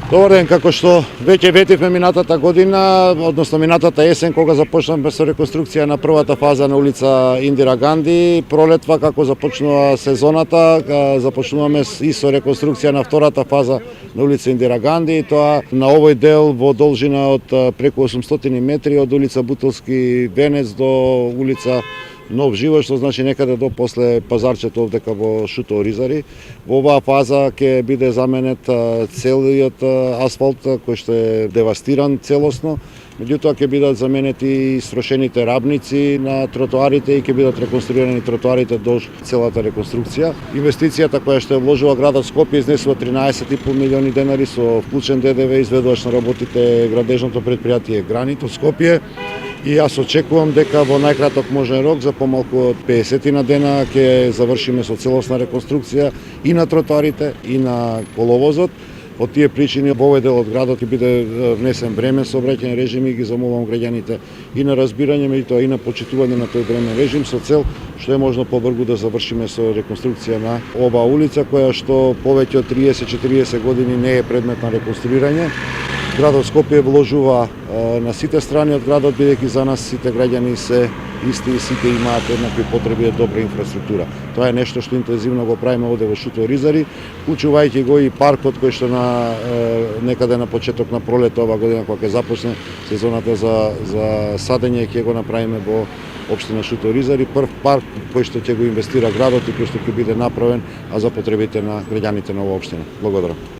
Добар ден, како што веќе ветивме минатата година, односно минатата есен, кога започнавме со реконструкција на првата фаза на улица Индира Ганди, пролетва како започнува сезоната, започнуваме и со реконструкција на втората фаза на улица Индира Ганди, и тоа на овој дел во должина од преку 800 метри од улица Бутилски Венец до улица Нов Живот, што значи некаде до после пазарчето овдека во Шуто Оризари. Во оваа фаза ќе биде заменет целиот асфалт кој што е девастиран целосно, меѓутоа ќе бидат заменети и срошените рабници на тротоарите и ќе бидат реконструирани тротоарите до целата реконструкција. Инвестицијата која што вложува градот Скопје изнесува 13,5 милиони денари со вклучен ДДВ, изведувач на работите градежното претпријатие Гранит од Скопје. И јас очекувам дека во најкраток можен рок, за помалку од 50 дена, ќе завршиме со целосна реконструкција и на тротоарите, и на коловозот. Од тие причини во овој дел од градот ќе биде внесен времен сообраќајен режим и ги замолувам граѓаните и на разбирање, меѓутоа и на почитување на тој времен режим со цел што е можно побрзо да завршиме со реконструкција на оваа улица која што повеќе од 30-40 години не е предмет на реконструирање. Градот Скопје вложува на сите страни од градот, бидејќи за нас сите граѓани се исти и сите имаат еднакви потреби од добра инфраструктура. Тоа е нешто што интензивно го правиме овде во Шуто Оризари, вклучувајќи го и паркот кој што некаде на почеток на пролет ова година кога ќе започне сезоната за садење, ќе го направиме во општина Шуто Оризари, прв парк кој што ќе го инвестира градот и кој што ќе биде направен, а за потребите на граѓаните на оваа општина. Благодарам.